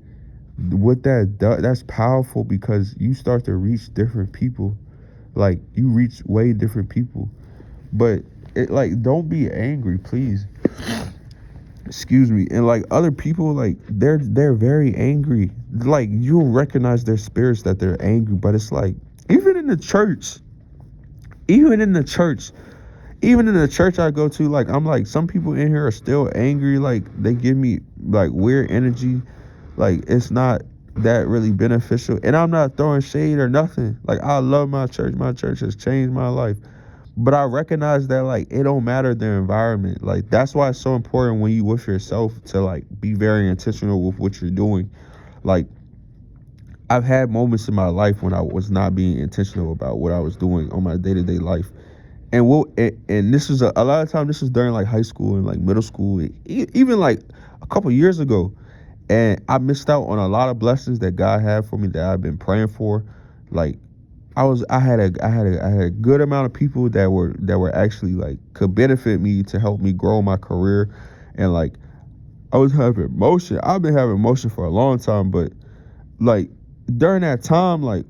what that does, that's powerful because you start to reach different people. Like you reach way different people. But it like don't be angry, please. Excuse me. And like other people, like they're very angry. Like you'll recognize their spirits that they're angry, but it's like even in the church, even in the church, even in the church I go to, like I'm like some people in here are still angry. Like they give me like weird energy. Like it's not that really beneficial. And I'm not throwing shade or nothing. Like I love my church. My church has changed my life. But I recognize that like it don't matter the environment. Like that's why it's so important when you with yourself to like be very intentional with what you're doing. Like I've had moments in my life when I was not being intentional about what I was doing on my day-to-day life. And this was a lot of time this was during like high school and like middle school, even like a couple years ago. And I missed out on a lot of blessings that God had for me that I've been praying for. Like I had a good amount of people that were actually like could benefit me to help me grow my career. And like I was having motion. I've been having motion for a long time, but like during that time, like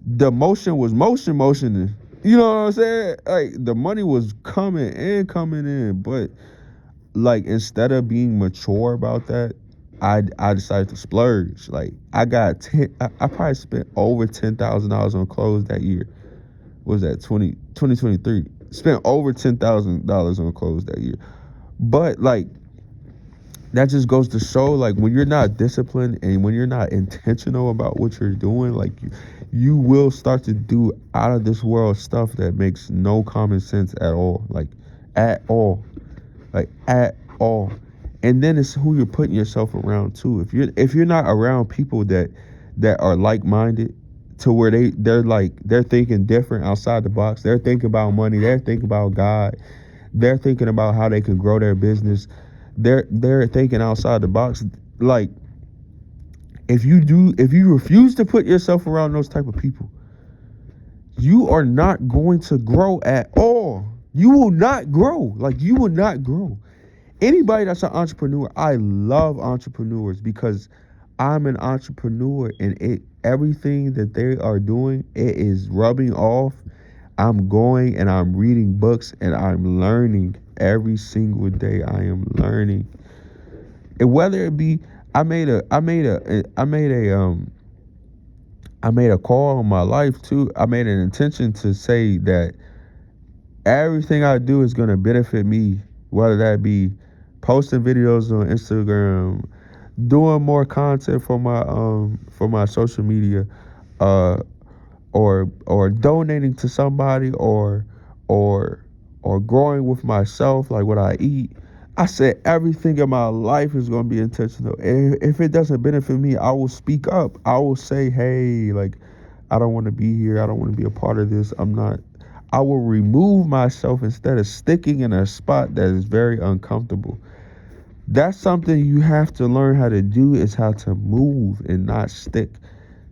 the motion was motioning. You know what I'm saying? Like the money was coming in, but like instead of being mature about that, I decided to splurge. Like I probably spent over $10,000 on clothes that year. What was that 2023? Spent over $10,000 on clothes that year. But like that just goes to show like when you're not disciplined and when you're not intentional about what you're doing, like you will start to do out of this world stuff that makes no common sense at all. Like at all. Like at all. And then it's who you're putting yourself around too. If you're not around people that are like-minded to where they're thinking different outside the box. They're thinking about money, they're thinking about God. They're thinking about how they can grow their business. They're thinking outside the box. Like if you refuse to put yourself around those type of people, you are not going to grow at all. You will not grow. Like you will not grow. Anybody that's an entrepreneur, I love entrepreneurs because I'm an entrepreneur and everything that they are doing, it is rubbing off. I'm going and I'm reading books and I'm learning every single day. I am learning. And whether it be I made a call on my life too. I made an intention to say that everything I do is going to benefit me, whether that be posting videos on Instagram, doing more content for my social media, uh, or donating to somebody, or or growing with myself, like what I eat. I said everything in my life is going to be intentional. If it doesn't benefit me, I will speak up. I will say, hey, like I don't want to be here. I don't want to be a part of this. I'm not. I will remove myself instead of sticking in a spot that is very uncomfortable. That's something you have to learn how to do, is how to move and not stick.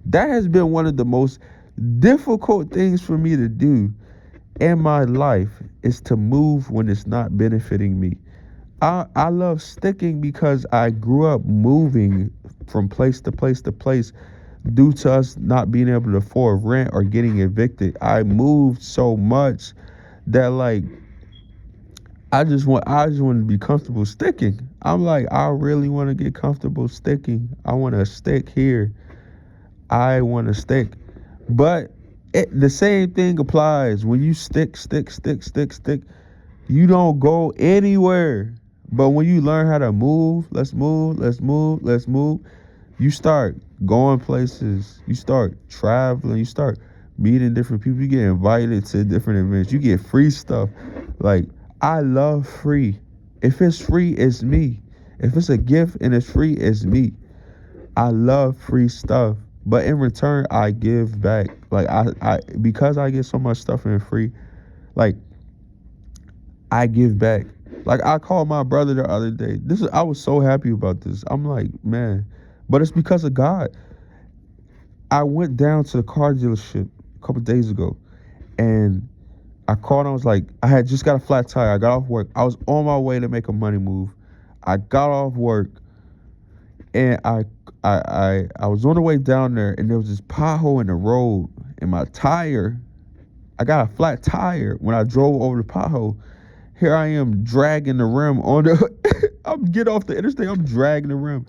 That has been one of the most difficult things for me to do in my life, is to move when it's not benefiting me. I love sticking because I grew up moving from place to place to place, due to us not being able to afford rent or getting evicted. I moved so much that like I just want to be comfortable sticking. I'm like, I really want to get comfortable sticking. I want to stick here. I want to stick. But the same thing applies when you stick. You don't go anywhere. But when you learn how to move, let's move. You start going places. You start traveling. You start meeting different people. You get invited to different events. You get free stuff. Like, I love free. If it's free, it's me. If it's a gift and it's free, it's me. I love free stuff. But in return, I give back. Like I because I get so much stuff for free, like I give back. Like I called my brother the other day. I was so happy about this. I'm like, man, but it's because of God. I went down to the car dealership a couple days ago, and I called. I was like, I had just got a flat tire. I got off work. I was on my way to make a money move. I got off work, and I was on the way down there, and there was this pothole in the road, and my tire. I got a flat tire when I drove over the pothole. Here I am dragging the rim on the. I'm get off the interstate. I'm dragging the rim.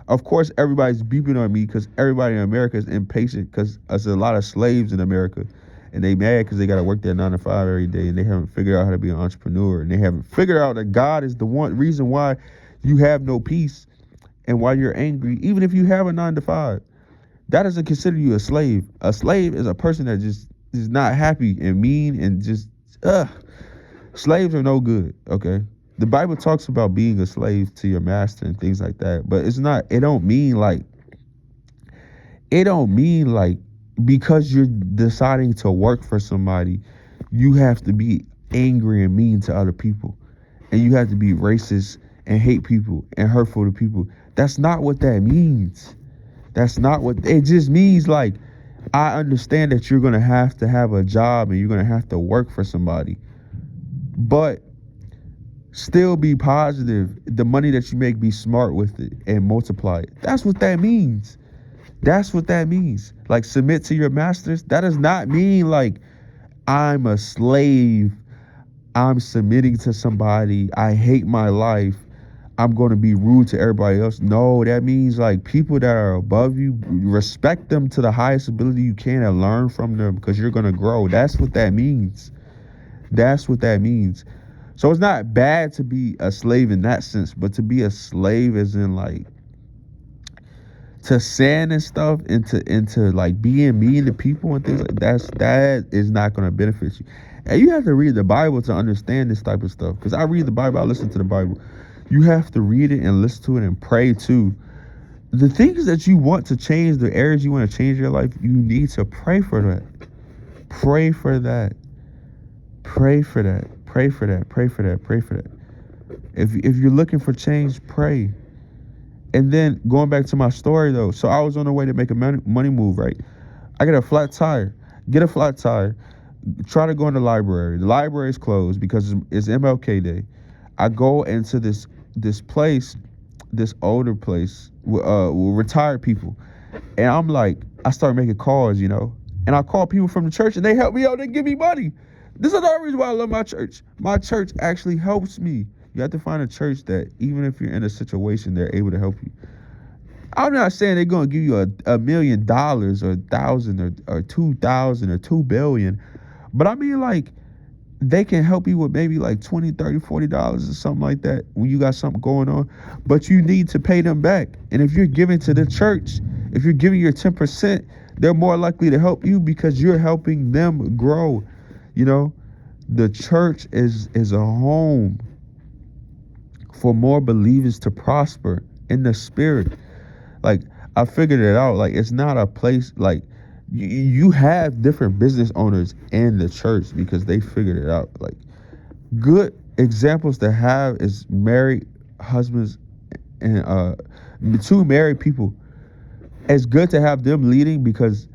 Of course, everybody's beeping on me because everybody in America is impatient because there's a lot of slaves in America, and they mad because they got to work their 9 to 5 every day, and they haven't figured out how to be an entrepreneur, and they haven't figured out that God is the one reason why you have no peace and why you're angry, even if you have a 9 to 5. That doesn't consider you a slave. A slave is a person that just is not happy and mean and just slaves are no good, okay? The Bible talks about being a slave to your master and things like that, but it don't mean like because you're deciding to work for somebody, you have to be angry and mean to other people. And you have to be racist and hate people and hurtful to people. That's not what that means. That's not what it just means. Like, I understand that you're going to have a job and you're going to have to work for somebody, but still be positive. The money that you make, be smart with it and multiply it. That's what that means. That's what that means. Like, submit to your masters. That does not mean like I'm a slave. I'm submitting to somebody. I hate my life. I'm going to be rude to everybody else. No, that means like people that are above you, respect them to the highest ability you can and learn from them because you're going to grow. That's what that means. That's what that means. So it's not bad to be a slave in that sense, but to be a slave as in like to sin and stuff, into like being mean to people and things like that is not going to benefit you. And you have to read the Bible to understand this type of stuff. Because I read the Bible, I listen to the Bible. You have to read it and listen to it and pray too. The things that you want to change, the areas you want to change in your life, you need to pray for that. Pray for that. Pray for that. Pray for that. Pray for that. Pray for that. If you're looking for change, pray. And then going back to my story though, so I was on the way to make a money move, right? I get a flat tire. Try to go in the library. The library is closed because it's MLK Day. I go into this place, this older place with retired people, and I'm like, I start making calls, and I call people from the church, and they help me out. They give me money. This is another reason why I love my church. My church actually helps me. You have to find a church that even if you're in a situation, they're able to help you. I'm not saying they're going to give you $1 million or 1,000 or 2,000 or 2 billion, but I mean like they can help you with maybe like $20, $30, $40 or something like that when you got something going on, but you need to pay them back. And if you're giving to the church, if you're giving your 10%, they're more likely to help you because you're helping them grow. The church is a home for more believers to prosper in the spirit. Like, I figured it out. Like, it's not a place like you have different business owners in the church because they figured it out. Like, good examples to have is married husbands and 2 married people. It's good to have them leading because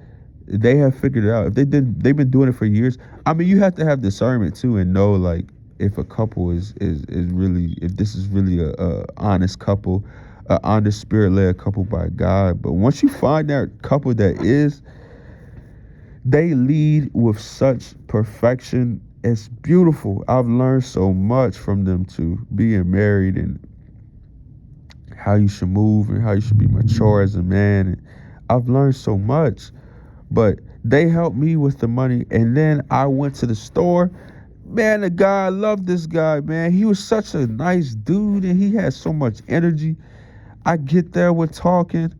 they have figured it out. If they've been doing it for years. I mean, you have to have discernment too and know like if a couple is really, if this is really a honest couple, an honest spirit led couple by God. But once you find that couple that is, they lead with such perfection. It's beautiful. I've learned so much from them too, being married and how you should move and how you should be mature as a man. And I've learned so much, but they helped me with the money. And then I went to the store. Man, the guy, I love this guy, man. He was such a nice dude and he had so much energy. I get there, we're talking.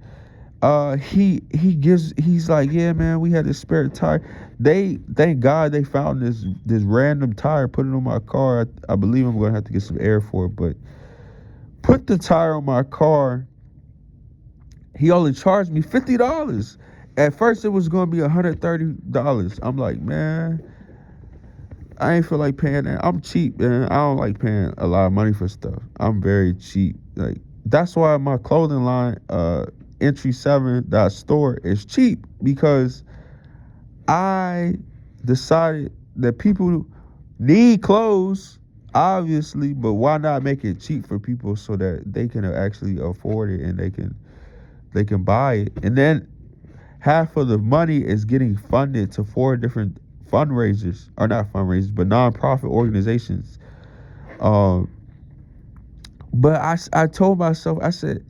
He's like, yeah, man, we had this spare tire. They thank God they found this random tire, put it on my car. I believe I'm gonna have to get some air for it, but put the tire on my car. He only charged me $50. At first it was gonna be $130. I'm like, man, I ain't feel like paying that. I'm cheap, man. I don't like paying a lot of money for stuff. I'm very cheap. Like that's why my clothing line, entry7.store is cheap, because I decided that people need clothes, obviously, but why not make it cheap for people so that they can actually afford it and they can buy it. And then half of the money is getting funded to 4 different fundraisers, or not fundraisers, but nonprofit organizations. Um, but I told myself, I said,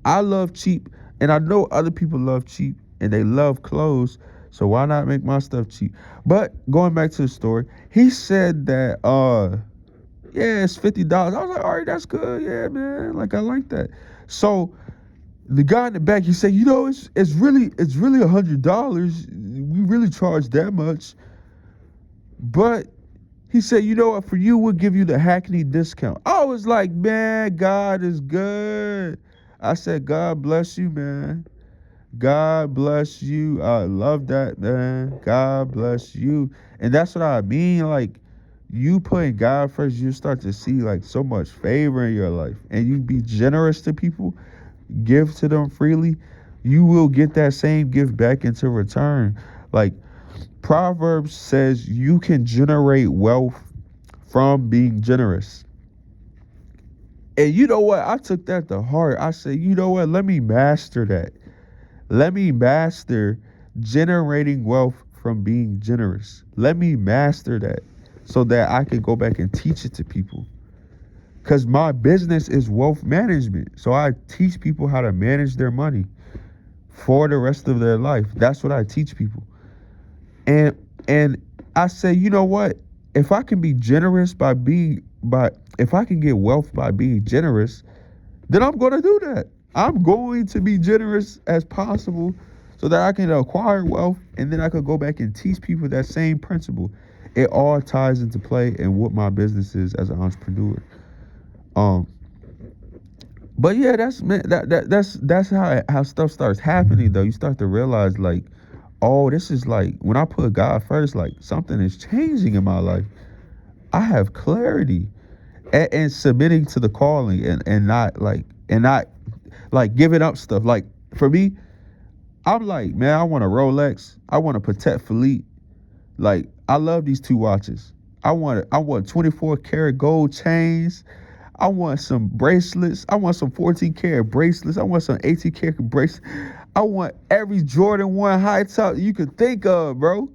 I love cheap, and I know other people love cheap, and they love clothes, so why not make my stuff cheap? But going back to the story, he said that, yeah, it's $50. I was like, all right, that's good, yeah, man, like I like that. So the guy in the back, he said, it's really $100. We really charge that much. But he said, you know what, for you, we'll give you the Hackney discount. I was like, man, God is good. I said, God bless you, man. God bless you. I love that, man. God bless you. And that's what I mean. Like, you putting God first, you start to see like so much favor in your life. And you be generous to people, give to them freely, you will get that same gift back into return. Like Proverbs says, you can generate wealth from being generous. And you know what? I took that to heart. I said, you know what? Let me master that. Let me master generating wealth from being generous. Let me master that so that I can go back and teach it to people. Because my business is wealth management. So I teach people how to manage their money for the rest of their life. That's what I teach people. And I say, you know what? If I can be generous if I can get wealth by being generous, then I'm going to do that. I'm going to be generous as possible so that I can acquire wealth, and then I could go back and teach people that same principle. It all ties into play in what my business is as an entrepreneur. But yeah, that's how stuff starts happening though. You start to realize like, oh, this is like when I put God first, like something is changing in my life. I have clarity and submitting to the calling and not giving up stuff. Like for me, I'm like, man, I want a Rolex. I want a Patek Philippe. Like I love these 2 watches. I want 24 karat gold chains. I want some bracelets. I want some 14 karat bracelets. I want some 18 karat bracelets. I want every Jordan 1 high top you could think of, bro.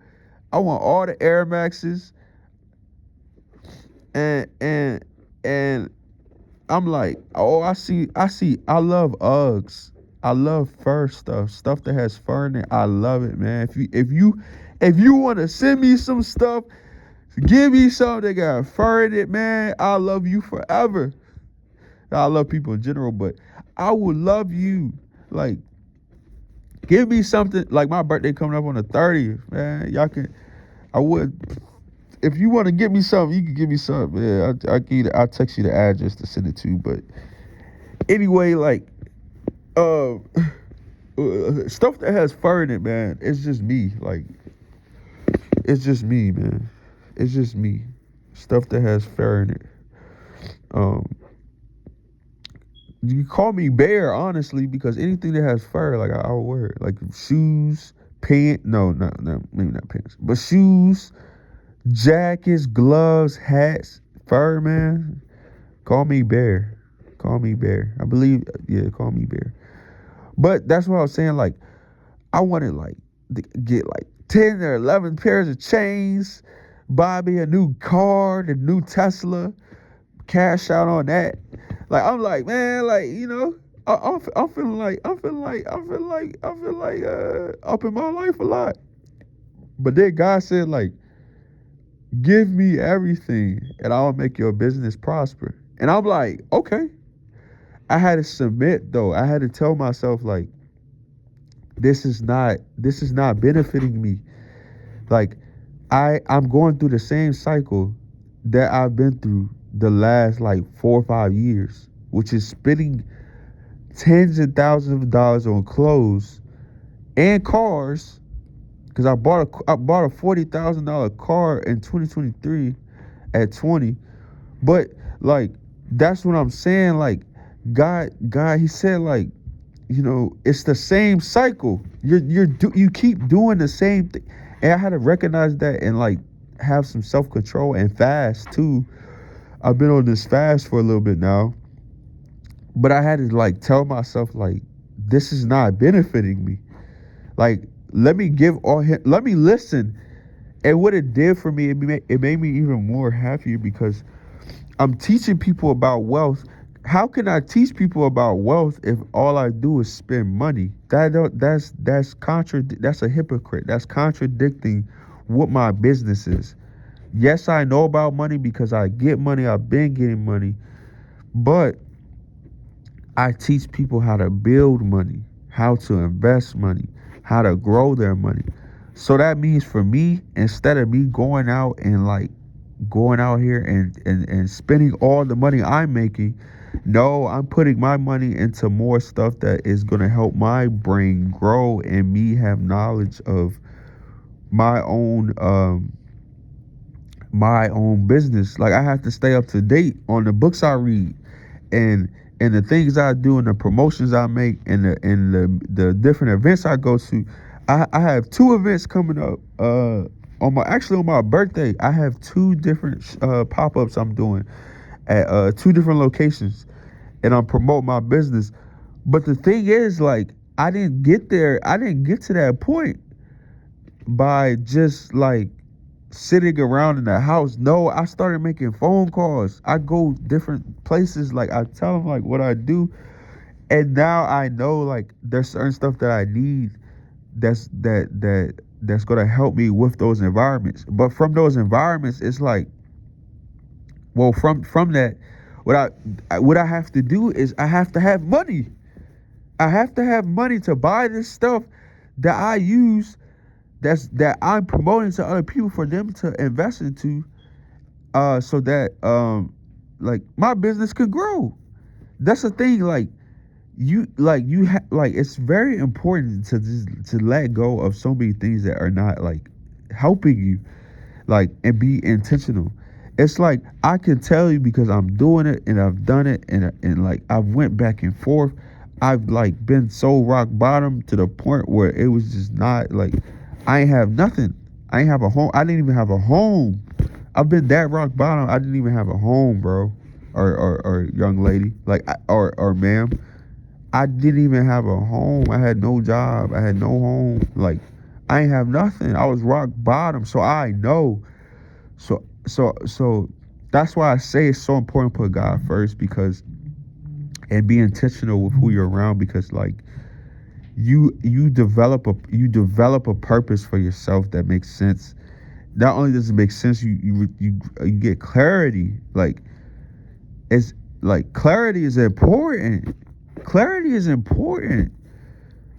I want all the Air Maxes. And I'm like, oh, I I love Uggs. I love fur stuff that has fur in it. I love it, man. If you want to send me some stuff, give me something that got fur in it, man. I love you forever. I love people in general, but I would love you. Like, give me something. Like my birthday coming up on the 30th, man. I would. If you want to give me something, you can give me something. Yeah, I'll text you the address to send it to. But anyway, like, stuff that has fur in it, man. It's just me. Like, it's just me, man. It's just me. Stuff that has fur in it. You call me bear, honestly, because anything that has fur, like I'll wear it. Like shoes, pants. No, maybe not pants, but shoes, jackets, gloves, hats, fur, man. Call me bear. Call me Bear. I believe, yeah, call me Bear. But that's what I was saying. Like, I wanted like to get like 10 or 11 pairs of chains, buy me a new car, the new Tesla, cash out on that. Like, I'm like, man, like, I'm feeling like up in my life a lot. But then God said, like, give me everything and I'll make your business prosper. And I'm like, okay. I had to submit though. I had to tell myself, like, this is not benefiting me. Like, I'm going through the same cycle that I've been through the last like 4 or 5 years, which is spending tens of thousands of dollars on clothes and cars. Cause I bought a $40,000 car in 2023 at 20. But like, that's what I'm saying. Like, God, He said, like, it's the same cycle. You keep doing the same thing, and I had to recognize that and like have some self control and fast too. I've been on this fast for a little bit now, but I had to like tell myself, like, this is not benefiting me. Like, let me listen. And what it did for me, it made me even more happier because I'm teaching people about wealth. How can I teach people about wealth if all I do is spend money? That's a hypocrite. That's contradicting what my business is. Yes, I know about money because I get money. I've been getting money, but I teach people how to build money, how to invest money, how to grow their money. So that means for me, instead of me going out here and spending all the money I'm making, no, I'm putting my money into more stuff that is going to help my brain grow and me have knowledge of my own business. Like, I have to stay up to date on the books I read and the things I do and the promotions I make and the different events I go to. I have two events coming up on my birthday. I have two different pop-ups I'm doing at two different locations, and I'm promoting my business. But the thing is, like, I didn't get there. I didn't get to that point by just like sitting around in the house. No, I started making phone calls. I go different places. Like, I tell them like what I do, and now I know like there's certain stuff that I need that's gonna help me with those environments. But from those environments, it's like, well, from that, what I have to do is I have to have money. I have to have money to buy this stuff that I use, that I'm promoting to other people for them to invest into, so that like my business could grow. That's the thing. Like it's very important to let go of so many things that are not like helping you, like, and be intentional. It's like, I can tell you because I'm doing it and I've done it, and like I've went back and forth. I've like been so rock bottom to the point where it was just not like, I ain't have nothing. I ain't have a home. I didn't even have a home. I've been that rock bottom. I didn't even have a home, bro, or young lady, like, or ma'am. I didn't even have a home. I had no job. I had no home. Like, I ain't have nothing. I was rock bottom. So I know. So that's why I say it's so important to put God first, because, and be intentional with who you're around, because like you develop a purpose for yourself that makes sense. Not only does it make sense, you get clarity. Like, it's like, clarity is important. Clarity is important.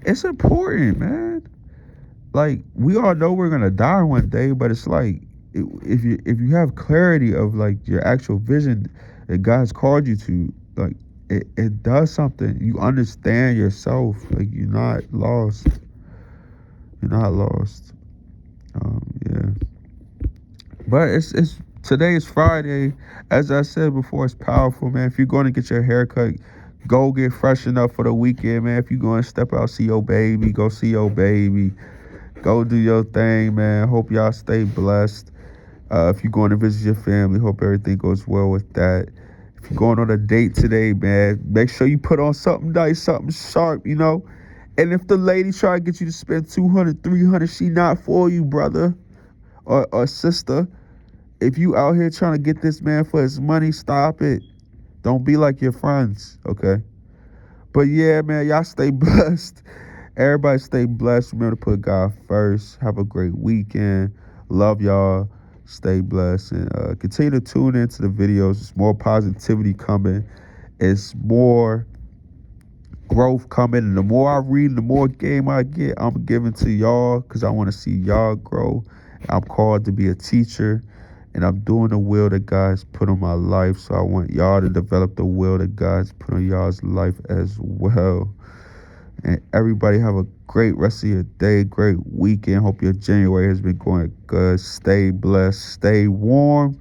It's important, man. Like, we all know we're gonna die one day, but it's like, if you have clarity of like your actual vision that God's called you to, like, it does something. You understand yourself. Like, you're not lost. You're not lost. Yeah. But it's today is Friday. As I said before, it's powerful, man. If you're going to get your hair cut, go get freshened up for the weekend, man. If you're going to step out, see your baby, go see your baby. Go do your thing, man. Hope y'all stay blessed. If you're going to visit your family, hope everything goes well with that. If If you're going on a date today, man, make sure you put on something nice, something sharp, you know. And if the lady try to get you to spend 200, 300, she not for you, brother or sister. If you out here trying to get this man for his money, stop it. Don't be like your friends, okay? But yeah, man, y'all stay blessed. Everybody stay blessed. Remember to put God first. Have a great weekend. Love y'all. Stay blessed and continue to tune into the videos. There's more positivity coming. It's more growth coming. And the more I read, the more game I get, I'm giving to y'all because I want to see y'all grow. I'm called to be a teacher, and I'm doing the will that God's put on my life. So I want y'all to develop the will that God's put on y'all's life as well. And everybody have a great rest of your day, great weekend. Hope your January has been going good. Stay blessed, stay warm.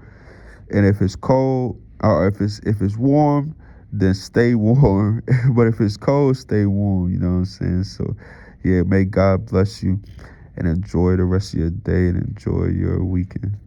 And if it's cold, or if it's warm, then stay warm. But if it's cold, stay warm. You know what I'm saying? So yeah, may God bless you and enjoy the rest of your day and enjoy your weekend.